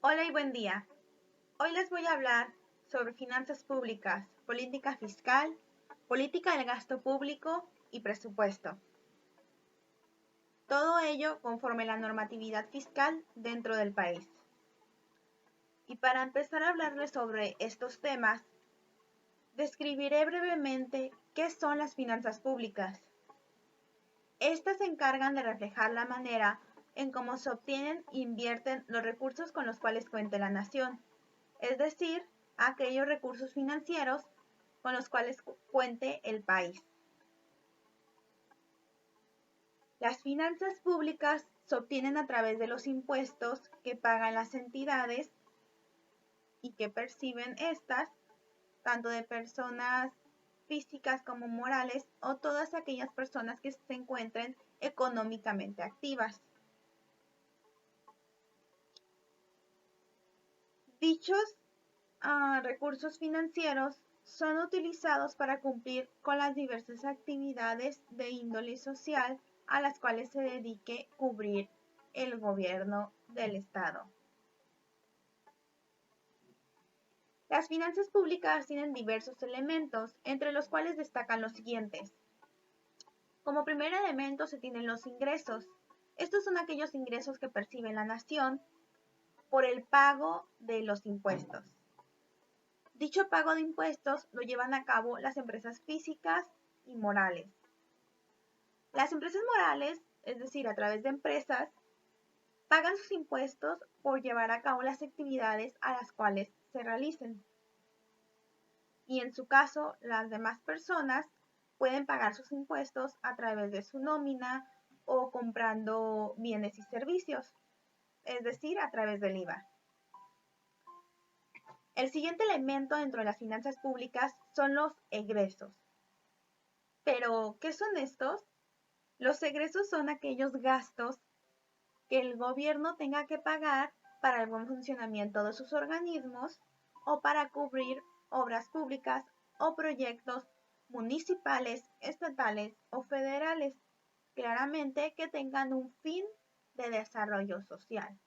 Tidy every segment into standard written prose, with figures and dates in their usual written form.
Hola y buen día. Hoy les voy a hablar sobre finanzas públicas, política fiscal, política del gasto público y presupuesto. Todo ello conforme la normatividad fiscal dentro del país. Y para empezar a hablarles sobre estos temas, describiré brevemente qué son las finanzas públicas. Estas se encargan de reflejar la manera en cómo se obtienen e invierten los recursos con los cuales cuenta la nación, es decir, aquellos recursos financieros con los cuales cuente el país. Las finanzas públicas se obtienen a través de los impuestos que pagan las entidades y que perciben estas, tanto de personas físicas como morales o todas aquellas personas que se encuentren económicamente activas. Dichos recursos financieros son utilizados para cumplir con las diversas actividades de índole social a las cuales se dedique cubrir el gobierno del Estado. Las finanzas públicas tienen diversos elementos, entre los cuales destacan los siguientes. Como primer elemento se tienen los ingresos. Estos son aquellos ingresos que percibe la nación por el pago de los impuestos. Dicho pago de impuestos lo llevan a cabo las empresas físicas y morales. Las empresas morales, es decir, a través de empresas, pagan sus impuestos por llevar a cabo las actividades a las cuales se realicen. Y en su caso, las demás personas pueden pagar sus impuestos a través de su nómina o comprando bienes y servicios, es decir, a través del IVA. El siguiente elemento dentro de las finanzas públicas son los egresos. Pero, ¿qué son estos? Los egresos son aquellos gastos que el gobierno tenga que pagar para el buen funcionamiento de sus organismos o para cubrir obras públicas o proyectos municipales, estatales o federales, claramente que tengan un fin de desarrollo social.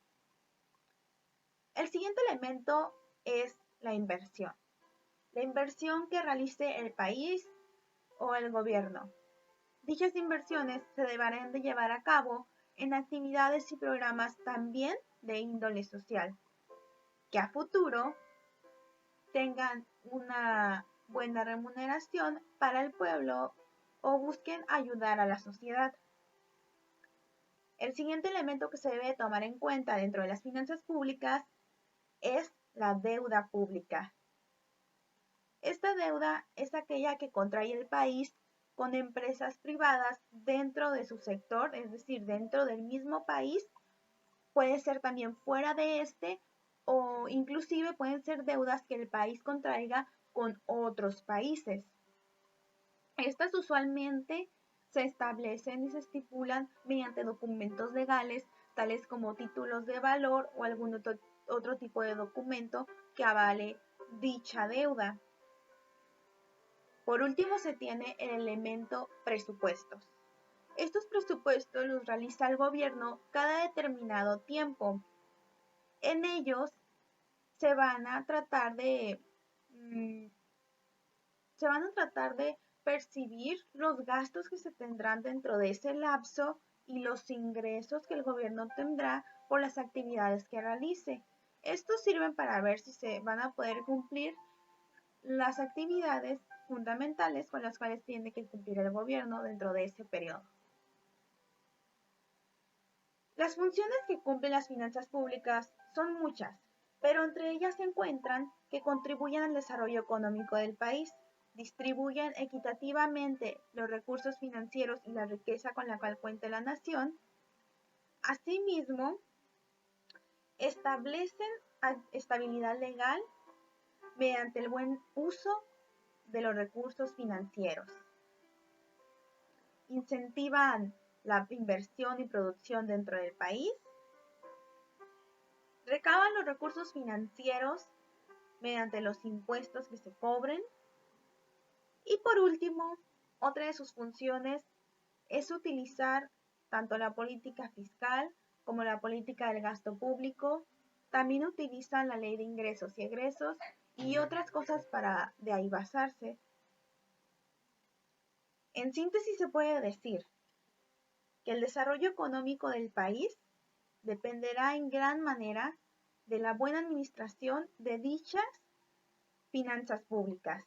El siguiente elemento es la inversión. La inversión que realice el país o el gobierno. Dichas inversiones se deberán de llevar a cabo en actividades y programas también de índole social, que a futuro tengan una buena remuneración para el pueblo o busquen ayudar a la sociedad. El siguiente elemento que se debe tomar en cuenta dentro de las finanzas públicas es la deuda pública. Esta deuda es aquella que contrae el país con empresas privadas dentro de su sector, es decir, dentro del mismo país, puede ser también fuera de este o inclusive pueden ser deudas que el país contraiga con otros países. Estas usualmente se establecen y se estipulan mediante documentos legales, tales como títulos de valor o algún otro tipo de documento que avale dicha deuda. Por último, se tiene el elemento presupuestos. Estos presupuestos los realiza el gobierno cada determinado tiempo. En ellos se van a tratar de percibir los gastos que se tendrán dentro de ese lapso y los ingresos que el gobierno tendrá por las actividades que realice. Estos sirven para ver si se van a poder cumplir las actividades fundamentales con las cuales tiene que cumplir el gobierno dentro de ese periodo. Las funciones que cumplen las finanzas públicas son muchas, pero entre ellas se encuentran que contribuyen al desarrollo económico del país, distribuyen equitativamente los recursos financieros y la riqueza con la cual cuenta la nación. Asimismo, establecen estabilidad legal mediante el buen uso de los recursos financieros. Incentivan la inversión y producción dentro del país. Recaban los recursos financieros mediante los impuestos que se cobren. Y por último, otra de sus funciones es utilizar tanto la política fiscal como la política del gasto público también utilizan la ley de ingresos y egresos y otras cosas para de ahí basarse. En síntesis se puede decir que el desarrollo económico del país dependerá en gran manera de la buena administración de dichas finanzas públicas.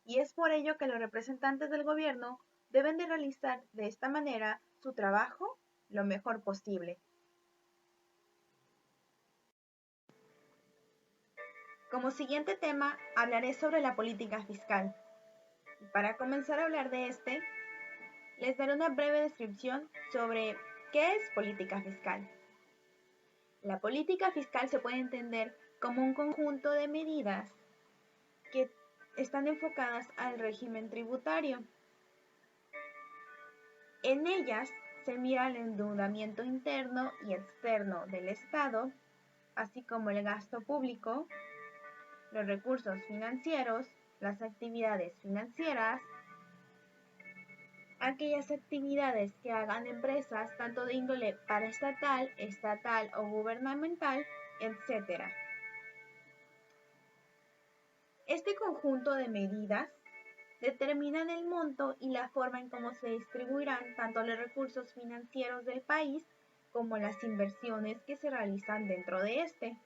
Y es por ello que los representantes del gobierno deben de realizar de esta manera su trabajo lo mejor posible. Como siguiente tema, hablaré sobre la política fiscal. Y para comenzar a hablar de este, les daré una breve descripción sobre qué es política fiscal. La política fiscal se puede entender como un conjunto de medidas que están enfocadas al régimen tributario. En ellas se mira el endeudamiento interno y externo del Estado, así como el gasto público, los recursos financieros, las actividades financieras, aquellas actividades que hagan empresas tanto de índole paraestatal, estatal o gubernamental, etc. Este conjunto de medidas determinan el monto y la forma en cómo se distribuirán tanto los recursos financieros del país como las inversiones que se realizan dentro de este.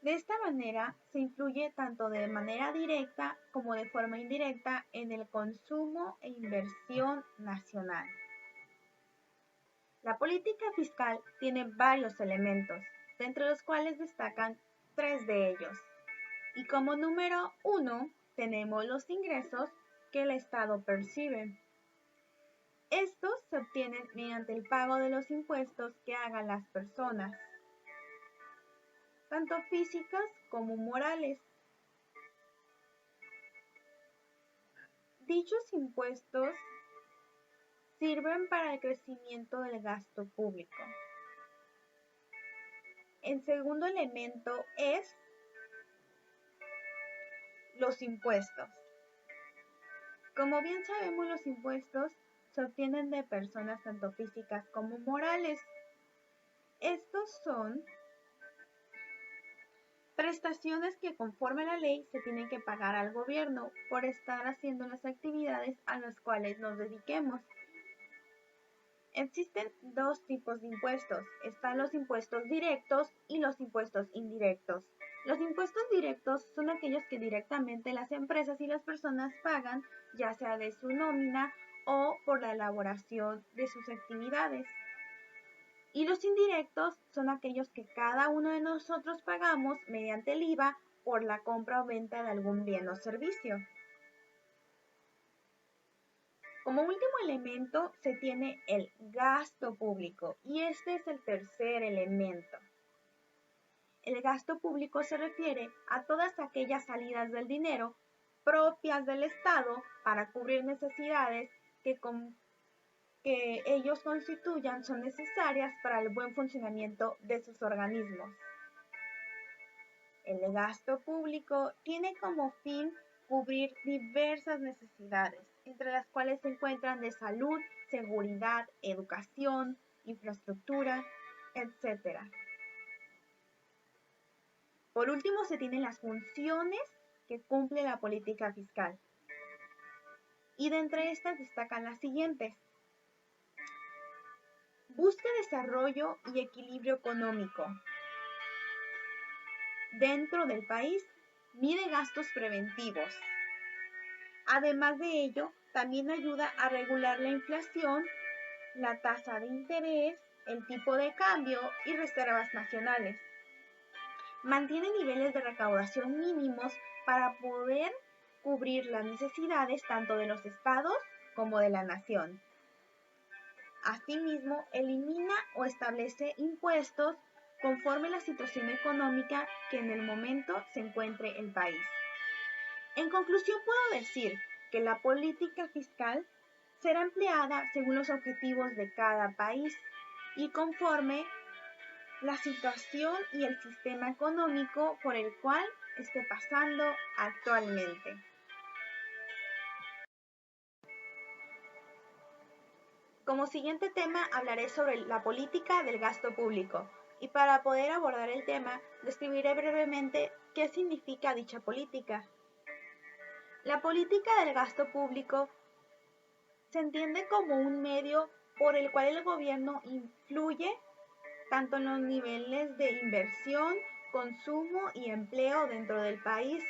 De esta manera se influye tanto de manera directa como de forma indirecta en el consumo e inversión nacional. La política fiscal tiene varios elementos, de entre los cuales destacan 3 de ellos. Y como número 1 tenemos los ingresos que el Estado percibe. Estos se obtienen mediante el pago de los impuestos que hagan las personas, tanto físicas como morales. Dichos impuestos sirven para el crecimiento del gasto público. El segundo elemento es los impuestos. Como bien sabemos, los impuestos se obtienen de personas tanto físicas como morales. Estos son prestaciones que conforme a la ley se tienen que pagar al gobierno por estar haciendo las actividades a las cuales nos dediquemos. Existen 2 tipos de impuestos. Están los impuestos directos y los impuestos indirectos. Los impuestos directos son aquellos que directamente las empresas y las personas pagan, ya sea de su nómina o por la elaboración de sus actividades. Y los indirectos son aquellos que cada uno de nosotros pagamos mediante el IVA por la compra o venta de algún bien o servicio. Como último elemento se tiene el gasto público y este es el tercer elemento. El gasto público se refiere a todas aquellas salidas del dinero propias del Estado para cubrir necesidades que ellos constituyan son necesarias para el buen funcionamiento de sus organismos. El gasto público tiene como fin cubrir diversas necesidades, entre las cuales se encuentran de salud, seguridad, educación, infraestructura, etc. Por último, se tienen las funciones que cumple la política fiscal. Y de entre estas destacan las siguientes. Busca desarrollo y equilibrio económico. Dentro del país, mide gastos preventivos. Además de ello, también ayuda a regular la inflación, la tasa de interés, el tipo de cambio y reservas nacionales. Mantiene niveles de recaudación mínimos para poder cubrir las necesidades tanto de los estados como de la nación. Asimismo, elimina o establece impuestos conforme a la situación económica que en el momento se encuentre el país. En conclusión, puedo decir que la política fiscal será empleada según los objetivos de cada país y conforme la situación y el sistema económico por el cual esté pasando actualmente. Como siguiente tema hablaré sobre la política del gasto público y para poder abordar el tema describiré brevemente qué significa dicha política. La política del gasto público se entiende como un medio por el cual el gobierno influye tanto en los niveles de inversión, consumo y empleo dentro del país.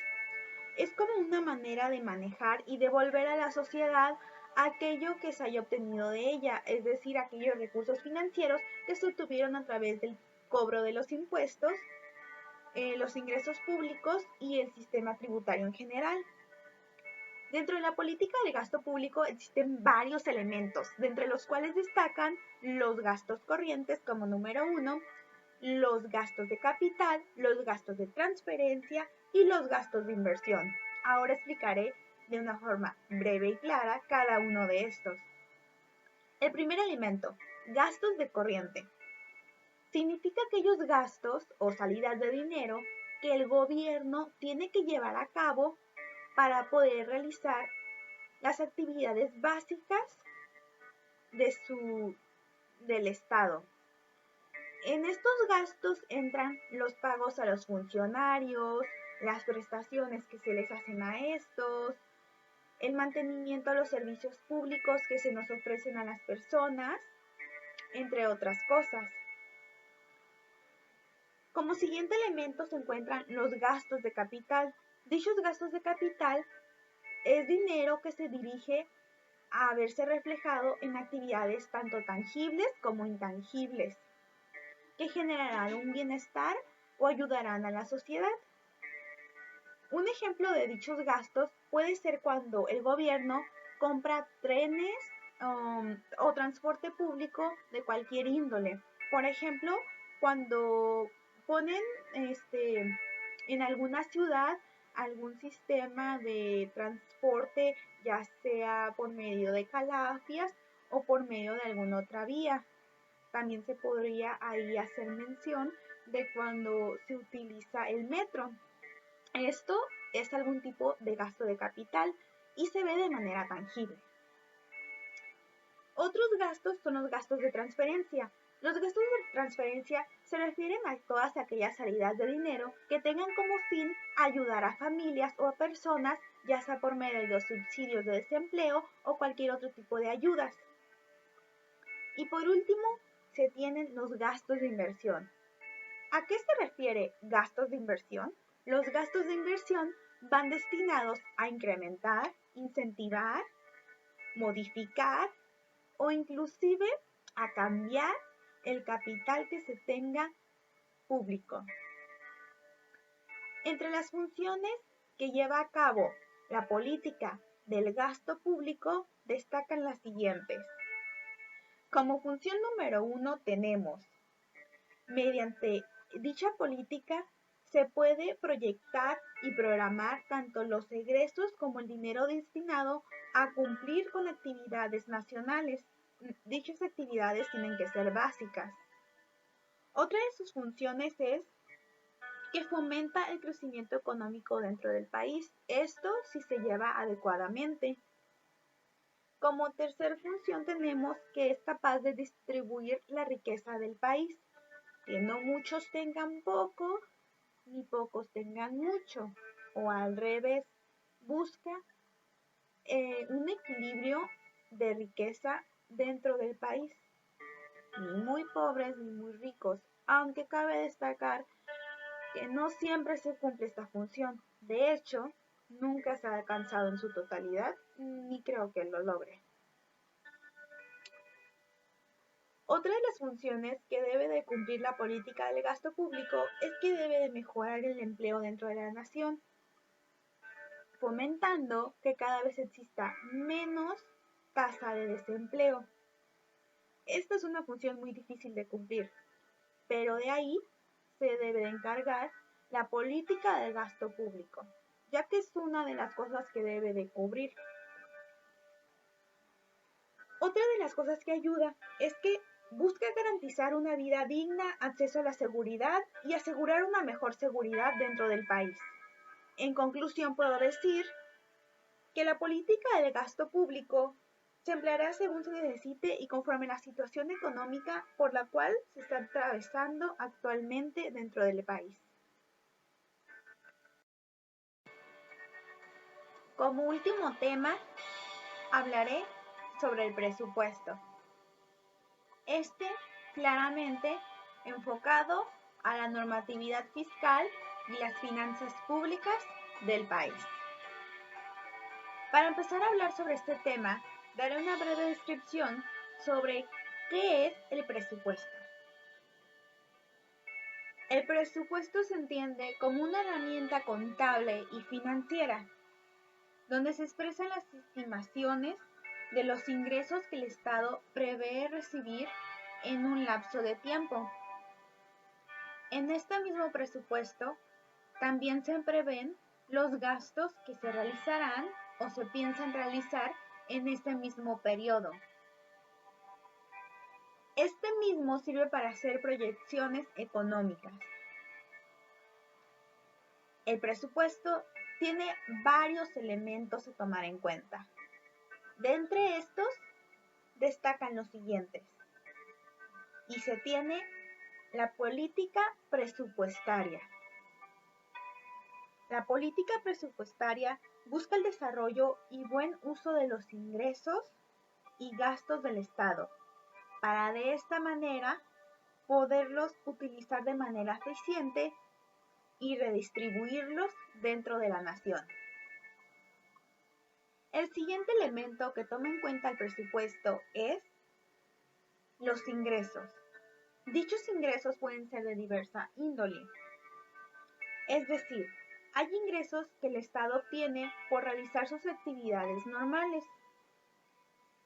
Es como una manera de manejar y devolver a la sociedad aquello que se haya obtenido de ella, es decir, aquellos recursos financieros que se obtuvieron a través del cobro de los impuestos, los ingresos públicos y el sistema tributario en general. Dentro de la política del gasto público existen varios elementos, de entre los cuales destacan los gastos corrientes como número 1, los gastos de capital, los gastos de transferencia y los gastos de inversión. Ahora explicaré de una forma breve y clara cada uno de estos. El primer elemento, gastos de corriente. Significa aquellos gastos o salidas de dinero que el gobierno tiene que llevar a cabo para poder realizar las actividades básicas del Estado. En estos gastos entran los pagos a los funcionarios, las prestaciones que se les hacen a estos, el mantenimiento a los servicios públicos que se nos ofrecen a las personas, entre otras cosas. Como siguiente elemento se encuentran los gastos de capital. Dichos gastos de capital es dinero que se dirige a verse reflejado en actividades tanto tangibles como intangibles, que generarán un bienestar o ayudarán a la sociedad. Un ejemplo de dichos gastos puede ser cuando el gobierno compra trenes o transporte público de cualquier índole. Por ejemplo, cuando ponen en alguna ciudad algún sistema de transporte, ya sea por medio de calafias o por medio de alguna otra vía. También se podría ahí hacer mención de cuando se utiliza el metro. Esto es algún tipo de gasto de capital y se ve de manera tangible. Otros gastos son los gastos de transferencia. Los gastos de transferencia se refieren a todas aquellas salidas de dinero que tengan como fin ayudar a familias o a personas, ya sea por medio de los subsidios de desempleo o cualquier otro tipo de ayudas. Y por último, se tienen los gastos de inversión. ¿A qué se refiere gastos de inversión? Los gastos de inversión van destinados a incrementar, incentivar, modificar o inclusive a cambiar el capital que se tenga público. Entre las funciones que lleva a cabo la política del gasto público destacan las siguientes. Como función número 1 tenemos, mediante dicha política se puede proyectar y programar tanto los egresos como el dinero destinado a cumplir con actividades nacionales. Dichas actividades tienen que ser básicas. Otra de sus funciones es que fomenta el crecimiento económico dentro del país. Esto si se lleva adecuadamente. Como tercer función tenemos que es capaz de distribuir la riqueza del país. Que no muchos tengan poco, ni pocos tengan mucho, o al revés, busca un equilibrio de riqueza dentro del país, ni muy pobres ni muy ricos, aunque cabe destacar que no siempre se cumple esta función. De hecho, nunca se ha alcanzado en su totalidad, ni creo que lo logre. Otra de las funciones que debe de cumplir la política del gasto público es que debe de mejorar el empleo dentro de la nación, fomentando que cada vez exista menos tasa de desempleo. Esta es una función muy difícil de cumplir, pero de ahí se debe de encargar la política del gasto público, ya que es una de las cosas que debe de cubrir. Otra de las cosas que ayuda es que busca garantizar una vida digna, acceso a la seguridad y asegurar una mejor seguridad dentro del país. En conclusión, puedo decir que la política del gasto público Se empleará según se necesite y conforme la situación económica por la cual se está atravesando actualmente dentro del país. Como último tema, hablaré sobre el presupuesto. Este claramente enfocado a la normatividad fiscal y las finanzas públicas del país. Para empezar a hablar sobre este tema, daré una breve descripción sobre qué es el presupuesto. El presupuesto se entiende como una herramienta contable y financiera, donde se expresan las estimaciones de los ingresos que el Estado prevé recibir en un lapso de tiempo. En este mismo presupuesto también se prevén los gastos que se realizarán o se piensan realizar en este mismo periodo. Este mismo sirve para hacer proyecciones económicas. El presupuesto tiene varios elementos a tomar en cuenta. De entre estos, destacan los siguientes. Y se tiene la política presupuestaria. La política presupuestaria busca el desarrollo y buen uso de los ingresos y gastos del Estado, para de esta manera poderlos utilizar de manera eficiente y redistribuirlos dentro de la nación. El siguiente elemento que toma en cuenta el presupuesto es los ingresos. Dichos ingresos pueden ser de diversa índole, es decir, hay ingresos que el Estado obtiene por realizar sus actividades normales.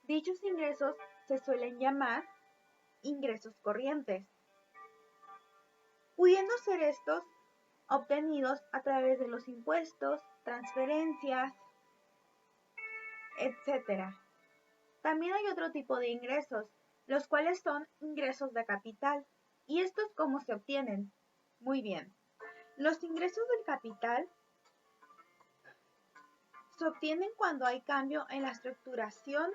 Dichos ingresos se suelen llamar ingresos corrientes, pudiendo ser estos obtenidos a través de los impuestos, transferencias, etc. También hay otro tipo de ingresos, los cuales son ingresos de capital. ¿Y estos cómo se obtienen? Muy bien. Los ingresos del capital se obtienen cuando hay cambio en la estructuración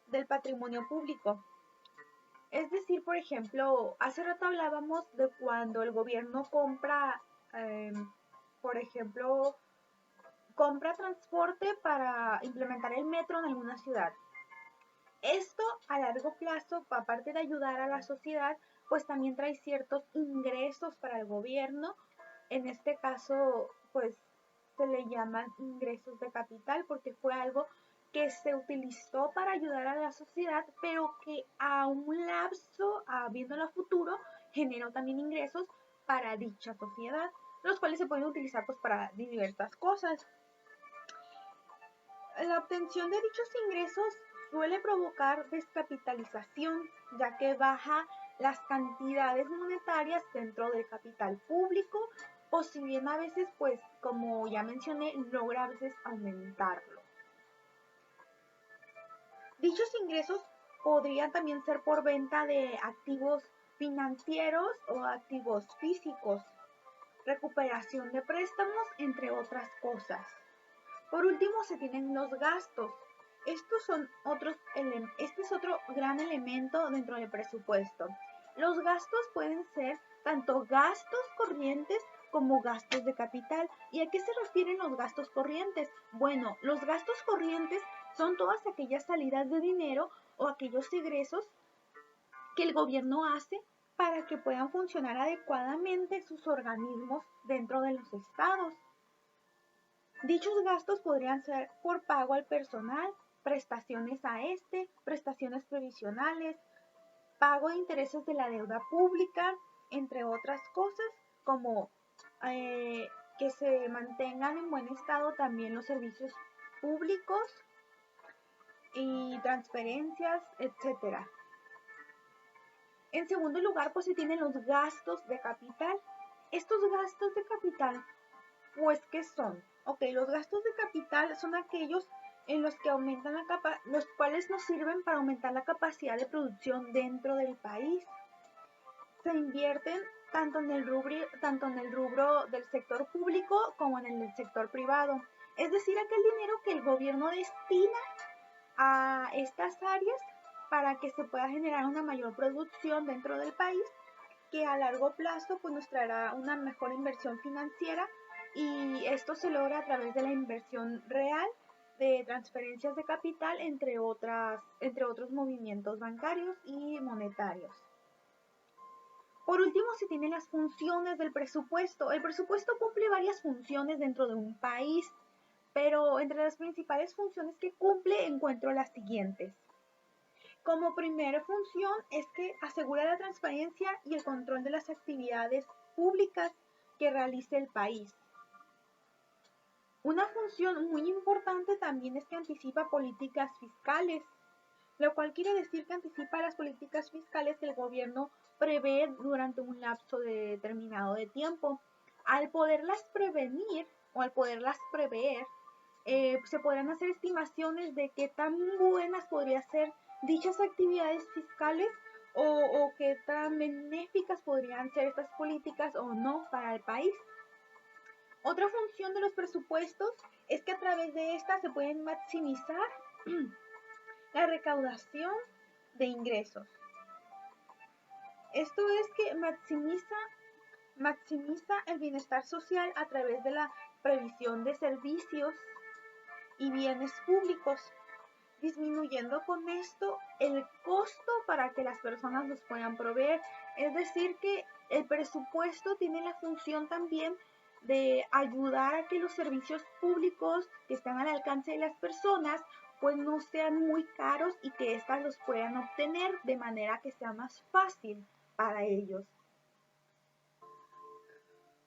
del patrimonio público. Es decir, por ejemplo, hace rato hablábamos de cuando el gobierno compra, por ejemplo, compra transporte para implementar el metro en alguna ciudad. Esto a largo plazo, aparte de ayudar a la sociedad, pues también trae ciertos ingresos para el gobierno. En este caso, pues se le llaman ingresos de capital porque fue algo que se utilizó para ayudar a la sociedad, pero que a un lapso, viéndolo a futuro, generó también ingresos para dicha sociedad, los cuales se pueden utilizar pues para diversas cosas. La obtención de dichos ingresos suele provocar descapitalización, ya que baja las cantidades monetarias dentro del capital público, o si bien a veces, pues, como ya mencioné, logra a veces aumentarlo. Dichos ingresos podrían también ser por venta de activos financieros o activos físicos, recuperación de préstamos, entre otras cosas. Por último, se tienen los gastos. Este es otro gran elemento dentro del presupuesto. Los gastos pueden ser tanto gastos corrientes como gastos de capital. ¿Y a qué se refieren los gastos corrientes? Bueno, los gastos corrientes son todas aquellas salidas de dinero o aquellos egresos que el gobierno hace para que puedan funcionar adecuadamente sus organismos dentro de los estados. Dichos gastos podrían ser por pago al personal, prestaciones a prestaciones previsionales, pago de intereses de la deuda pública, entre otras cosas, como que se mantengan en buen estado también los servicios públicos y transferencias, etc. En segundo lugar, pues se tienen los gastos de capital. Estos gastos de capital, pues, ¿qué son? Ok, los gastos de capital son aquellos en los que los cuales nos sirven para aumentar la capacidad de producción dentro del país. Se invierten tanto en el rubro del sector público como en el del sector privado. Es decir, aquel dinero que el gobierno destina a estas áreas para que se pueda generar una mayor producción dentro del país, que a largo plazo pues nos traerá una mejor inversión financiera, y esto se logra a través de la inversión real de transferencias de capital, entre otros movimientos bancarios y monetarios. Por último, se tienen las funciones del presupuesto. El presupuesto cumple varias funciones dentro de un país, pero entre las principales funciones que cumple encuentro las siguientes. Como primera función es que asegura la transparencia y el control de las actividades públicas que realice el país. Una función muy importante también es que anticipa políticas fiscales, lo cual quiere decir que anticipa las políticas fiscales que el gobierno prevé durante un lapso determinado de tiempo. Al poderlas prevenir o al poderlas prever, se podrán hacer estimaciones de qué tan buenas podrían ser dichas actividades fiscales, o qué tan benéficas podrían ser estas políticas o no para el país. Otra función de los presupuestos es que a través de estas se pueden maximizar la recaudación de ingresos. Esto es que maximiza el bienestar social a través de la previsión de servicios y bienes públicos, disminuyendo con esto el costo para que las personas los puedan proveer. Es decir, que el presupuesto tiene la función también de ayudar a que los servicios públicos que están al alcance de las personas pues no sean muy caros, y que éstas los puedan obtener de manera que sea más fácil para ellos.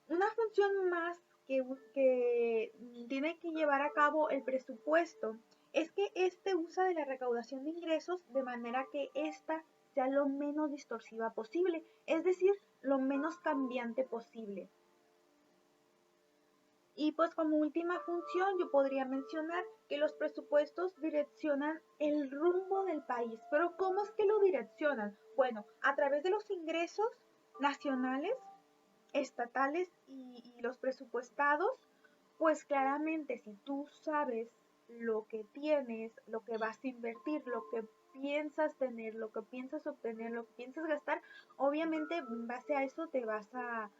Una función más que tiene que llevar a cabo el presupuesto es que este usa de la recaudación de ingresos de manera que ésta sea lo menos distorsiva posible, es decir, lo menos cambiante posible. Y pues como última función yo podría mencionar que los presupuestos direccionan el rumbo del país. Pero ¿cómo es que lo direccionan? Bueno, a través de los ingresos nacionales, estatales y los presupuestados, pues claramente si tú sabes lo que tienes, lo que vas a invertir, lo que piensas tener, lo que piensas obtener, lo que piensas gastar, obviamente en base a eso te vas a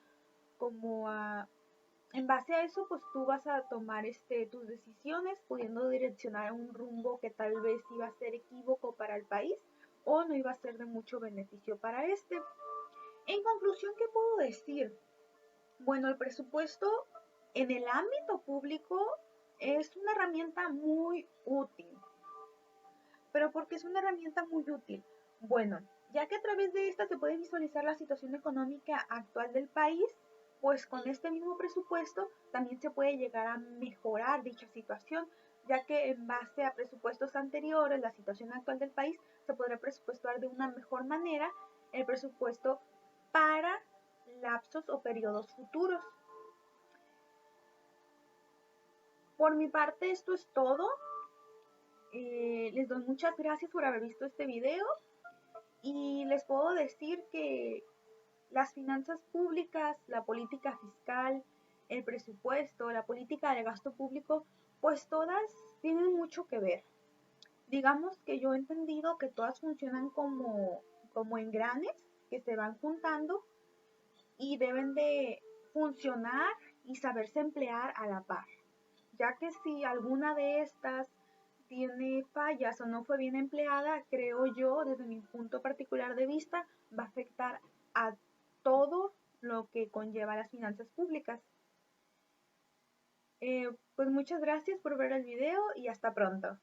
en base a eso, pues tú vas a tomar tus decisiones, pudiendo direccionar a un rumbo que tal vez iba a ser equívoco para el país o no iba a ser de mucho beneficio para este. En conclusión, ¿qué puedo decir? Bueno, el presupuesto en el ámbito público es una herramienta muy útil. ¿Pero por qué es una herramienta muy útil? Bueno, ya que a través de esta se puede visualizar la situación económica actual del país, pues con este mismo presupuesto también se puede llegar a mejorar dicha situación, ya que en base a presupuestos anteriores, la situación actual del país, se podrá presupuestar de una mejor manera el presupuesto para lapsos o periodos futuros. Por mi parte, esto es todo. Les doy muchas gracias por haber visto este video, y les puedo decir que las finanzas públicas, la política fiscal, el presupuesto, la política de gasto público, pues todas tienen mucho que ver. Digamos que yo he entendido que todas funcionan como engranes que se van juntando y deben de funcionar y saberse emplear a la par, ya que si alguna de estas tiene fallas o no fue bien empleada, creo yo, desde mi punto particular de vista, va a afectar a todo lo que conlleva las finanzas públicas. Pues muchas gracias por ver el video y hasta pronto.